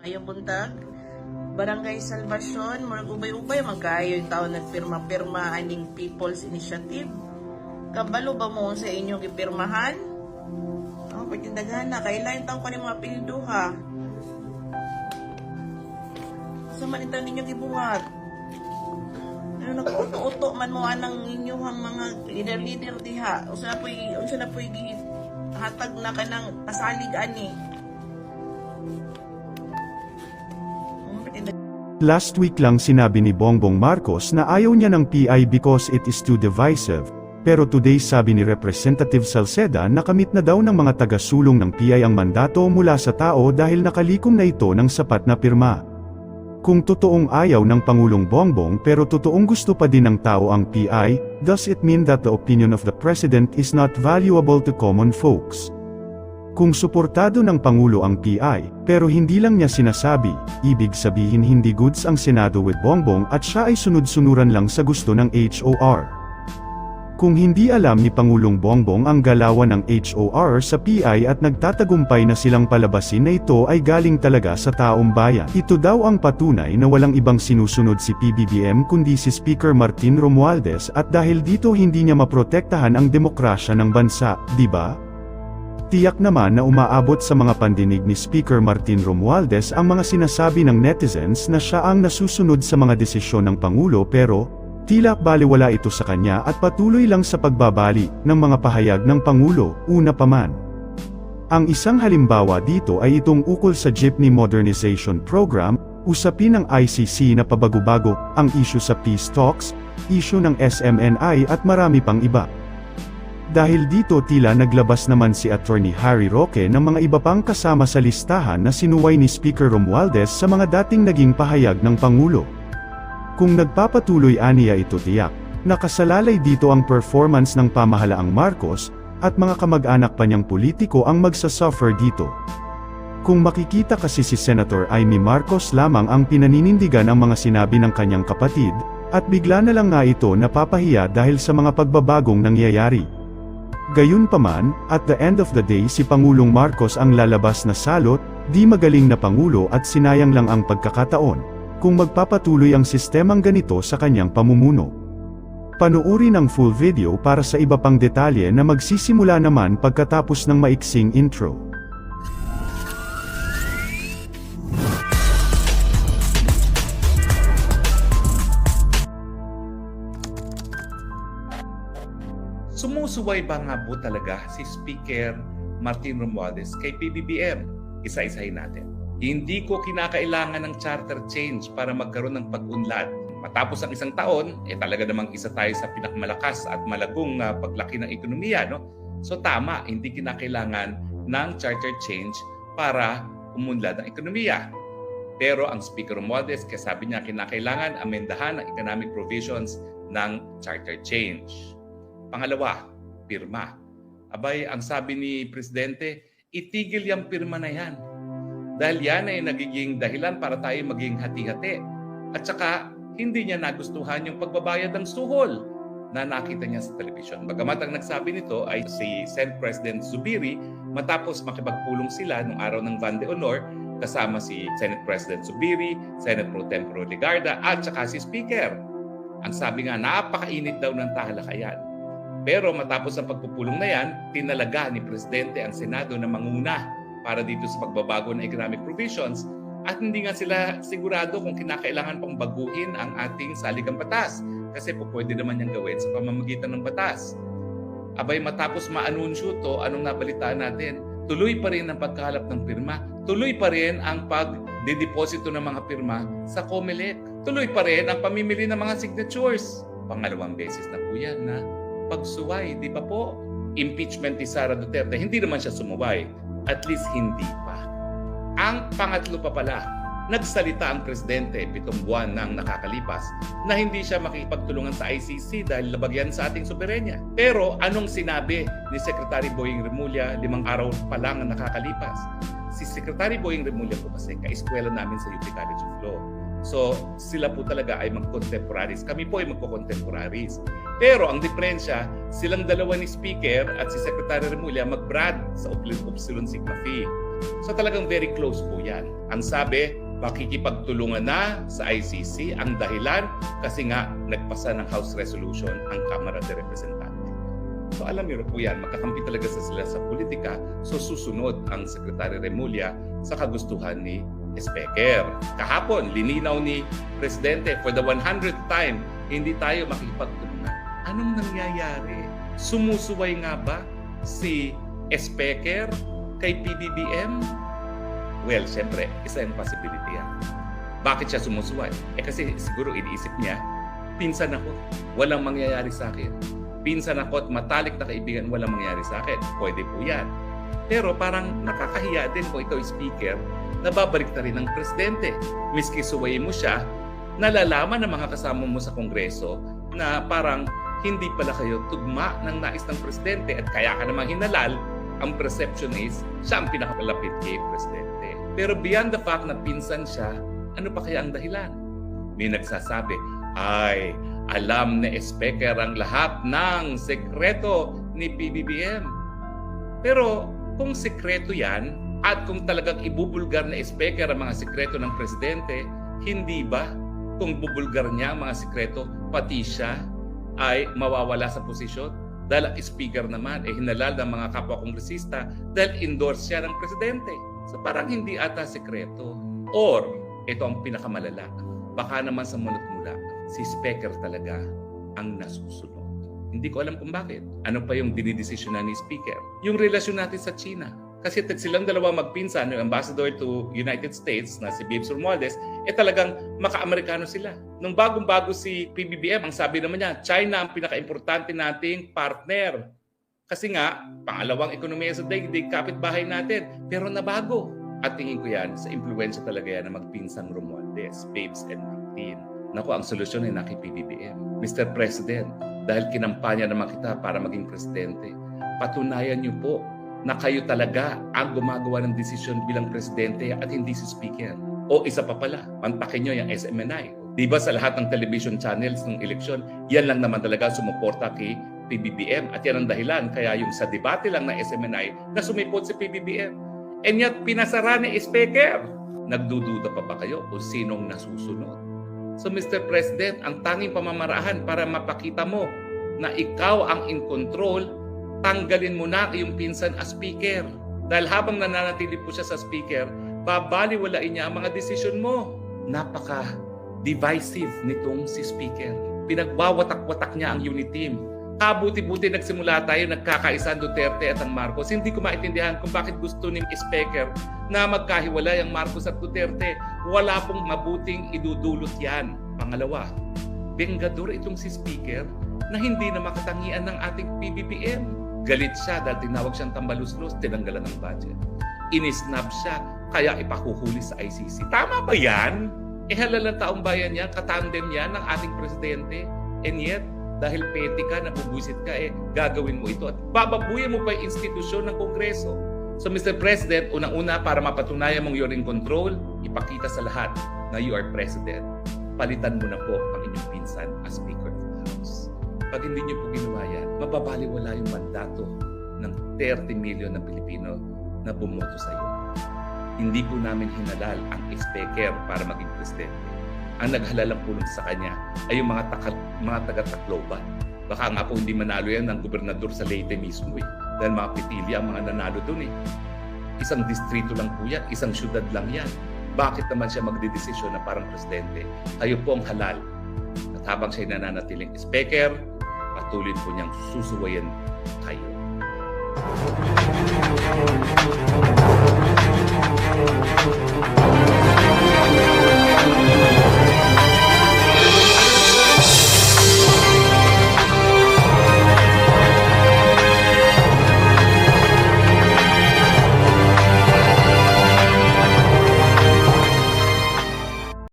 Mayong buntag, Barangay Salvacion, murag ubay-ubay magkaayo yung tao nagpirma-pirma aning People's Initiative. Kabalo ba mo sa inyong ipirmahan? Oh, pagtindagan na, kailan taong ka mga apelyido ha? Sa manitan ninyo gibuhat? Ano nag-uto-uto man mo anang inyong mga leader-leader diha? Unsa na po'y hatag na ka ng pasalig ani? Last week lang sinabi ni Bongbong Marcos na ayaw niya ng PI because it is too divisive, pero today sabi ni Representative Salceda na kamit na daw ng mga taga-sulong ng PI ang mandato mula sa tao dahil nakalikom na ito ng sapat na pirma. Kung totoong ayaw ng Pangulong Bongbong pero totoong gusto pa din ng tao ang PI, does it mean that the opinion of the President is not valuable to common folks? Kung suportado ng Pangulo ang PI, pero hindi lang niya sinasabi, ibig sabihin hindi goods ang Senado with Bongbong at siya ay sunod-sunuran lang sa gusto ng HOR. Kung hindi alam ni Pangulong Bongbong ang galawan ng HOR sa PI at nagtatagumpay na silang palabasin na ito ay galing talaga sa taong bayan. Ito daw ang patunay na walang ibang sinusunod si PBBM kundi si Speaker Martin Romualdez at dahil dito hindi niya maprotektahan ang demokrasya ng bansa, di ba? Tiyak naman na umaabot sa mga pandinig ni Speaker Martin Romualdez ang mga sinasabi ng netizens na siya ang nasusunod sa mga desisyon ng Pangulo pero, tila baliwala ito sa kanya at patuloy lang sa pagbabali ng mga pahayag ng Pangulo, una pa man. Ang isang halimbawa dito ay itong ukol sa Jeepney Modernization Program, usapin ng ICC na pabago-bago, ang issue sa peace talks, issue ng SMNI at marami pang iba. Dahil dito tila naglabas naman si Attorney Harry Roque ng mga iba pang kasama sa listahan na sinuway ni Speaker Romualdez sa mga dating naging pahayag ng Pangulo. Kung nagpapatuloy aniya ito tiyak, nakasalalay dito ang performance ng pamahalaang Marcos, at mga kamag-anak pa niyang politiko ang magsasuffer dito. Kung makikita kasi si Senator Amy Marcos lamang ang pinaninindigan ang mga sinabi ng kanyang kapatid, at bigla na lang nga ito napapahiya dahil sa mga pagbabagong nangyayari. Gayunpaman, at the end of the day si Pangulong Marcos ang lalabas na salot, di magaling na Pangulo at sinayang lang ang pagkakataon, kung magpapatuloy ang sistemang ganito sa kanyang pamumuno. Panuuri ng full video para sa iba pang detalye na magsisimula naman pagkatapos ng maiksing intro. Sumusuway ba nga po talaga si Speaker Martin Romualdez kay PBBM? Isa-isahin natin. Hindi ko kinakailangan ng charter change para magkaroon ng pag-unlad. Matapos ang isang taon, talaga namang isa tayo sa pinakamalakas at malagong paglaki ng ekonomiya. No? So tama, hindi kinakailangan ng charter change para umunlad ang ekonomiya. Pero ang Speaker Romualdez, sabi niya kinakailangan amendahan ang economic provisions ng charter change. Pangalawa, pirma. Abay, ang sabi ni Presidente, itigil yung pirma na yan. Dahil yan ay nagiging dahilan para tayo maging hati-hati. At saka, hindi niya nagustuhan yung pagbabayad ng suhol na nakita niya sa telebisyon. Bagamat ang nagsabi nito ay si Senate President Zubiri matapos makipagpulong sila nung araw ng Van de Honor kasama si Senate President Zubiri, Senate Pro Tempore Legarda at saka si Speaker. Ang sabi nga, napakainit daw ng tahalakayan. Pero matapos ang pagpupulong na yan, tinalaga ni Presidente ang Senado na manguna para dito sa pagbabago ng economic provisions at hindi nga sila sigurado kung kinakailangan pang baguhin ang ating saligang batas kasi po pwede naman niyang gawin sa pamamagitan ng batas. Abay matapos maanunsyo to, anong nabalitaan natin? Tuloy pa rin ang pagkahalap ng pirma, tuloy pa rin ang pagdedeposito ng mga pirma sa COMELEC, tuloy pa rin ang pamimili ng mga signatures. Pangalawang beses na po yan na pagsuway, di ba po? Impeachment ni Sara Duterte, hindi naman siya sumuway. At least hindi pa. Ang pangatlo pa pala, nagsalita ang Presidente 7 buwan nang nakakalipas na hindi siya makikipagtulungan sa ICC dahil labag yan sa ating soberenya. Pero anong sinabi ni Secretary Boying Remulla 5 araw pa lang ang nakakalipas? Si Secretary Boying Remulla po kasi ka-eskwela namin sa UP College of Law. So, sila po talaga ay mag-contemporaries. Kami po ay magko-contemporaries. Pero ang diferensya, silang dalawa ni Speaker at si Secretary Remulla mag-brad sa Upsilon Sigma Phi. So talagang very close po yan. Ang sabi, makikipagtulungan na sa ICC ang dahilan kasi nga nagpasa ng House Resolution ang Kamara de Representante. So alam niyo po yan, magkakampi talaga sila sa politika, so susunod ang Secretary Remulla sa kagustuhan ni Speaker. Kahapon, linaw ni Presidente, for the 100th time, hindi tayo makikipagtulungan. Anong nangyayari? Sumusuway nga ba si Speaker kay PBBM? Well, syempre, isa yung possibility yan. Bakit siya sumusuway? Kasi siguro iniisip niya, pinsan ako, walang mangyayari sa akin. Pinsan ako at matalik na kaibigan, walang mangyayari sa akin. Pwede po yan. Pero parang nakakahiya din kung ikaw speaker, nababalik na rin ng presidente. Miski suwayin mo siya, nalalaman ng mga kasama mo sa kongreso na parang hindi pala kayo tugma ng nais ng presidente at kaya ka namang hinalal, ang perception is siya ang pinakamalapit kay presidente. Pero beyond the fact na pinsan siya, ano pa kaya ang dahilan? May nagsasabi, ay, alam na Speaker ang lahat ng sekreto ni PBBM. Pero kung sekreto yan, at kung talagang ibubulgar na Speaker ang mga sekreto ng presidente, hindi ba kung bubulgar niya ang mga sekreto, pati siya ay mawawala sa posisyon? Dahil ang Speaker naman ay hinalal ng mga kapwa-kongresista dahil endorse siya ng presidente. So parang hindi ata sekreto. Or, ito ang pinakamalala, baka naman sa mulat-mula, si Speaker talaga ang nasusunod. Hindi ko alam kung bakit. Ano pa yung dinidesisyonan ni Speaker? Yung relasyon natin sa China. Kasi silang dalawa magpinsan, yung ambassador to United States na si Bibs Romualdez, talagang maka-Amerikano sila. Nung bagong-bago si PBBM, ang sabi naman niya, China ang pinaka-importante nating partner. Kasi nga, pangalawang ekonomiya sa daigdig, kapitbahay natin. Pero nabago. At tingin ko yan, sa impluensya talaga yan na magpinsang Romualdez, Bibs and Martin. Naku, ang solusyon ay naki PBBM. Mr. President, dahil kinampanya naman kita para maging presidente, patunayan niyo po na kayo talaga ang gumagawa ng desisyon bilang presidente at hindi si speaker. O isa pa pala, mantakin nyo yung SMNI. Di ba sa lahat ng television channels ng eleksyon, yan lang naman talaga sumuporta kay PBBM. At yan ang dahilan kaya yung sa debate lang na SMNI na sumipot si PBBM. And yet, pinasara ni speaker. Nagdududa pa ba kayo kung sinong nasusunod? So Mr. President, ang tanging pamamaraan para mapakita mo na ikaw ang in control, tanggalin mo na yung pinsan as speaker. Dahil habang nananatili po siya sa speaker, babaliwalain niya ang mga desisyon mo. Napaka-divisive nitong si speaker. Pinagwawatak-watak niya ang unit team. Kabuti-buti nagsimula tayo, nagkakaisa ang Duterte at ang Marcos. Hindi ko maintindihan kung bakit gusto ni speaker na magkahiwalay ang Marcos at Duterte. Wala pong mabuting idudulot yan. Pangalawa, bengador itong si speaker na hindi na makatangian ng ating PBBM. Galit siya dahil tinawag siyang tambaluslos, tinanggalan ng budget. Inisnap siya, kaya ipahuhuli sa ICC. Tama ba yan? Halalang taong bayan yan, katandem yan ng ating presidente. And yet, dahil petty ka, nabubuisit ka, gagawin mo ito. At bababuyan mo pa yung institusyon ng Kongreso. So Mr. President, unang-una para mapatunayan mong you're in control, ipakita sa lahat na you are president. Palitan mo na po ang inyong pinsan as Speaker of the House. Pag hindi niyo po ginawa yan, mababaliwala yung mandato ng 30 million na Pilipino na bumoto sa iyo. Hindi po namin hinalal ang speaker para maging presidente. Ang naghalalang pulong sa kanya ay yung mga taga-Tacloban. Baka nga po hindi manalo yan ng gobernador sa Leyte mismo dahil mga pitili ang mga nanalo dun Isang distrito lang po yan, isang syudad lang yan. Bakit naman siya magdidesisyon na parang presidente? Kayo po ang halal. At habang siya nananatiling speaker, patuloy po niyang susuwayin kayo.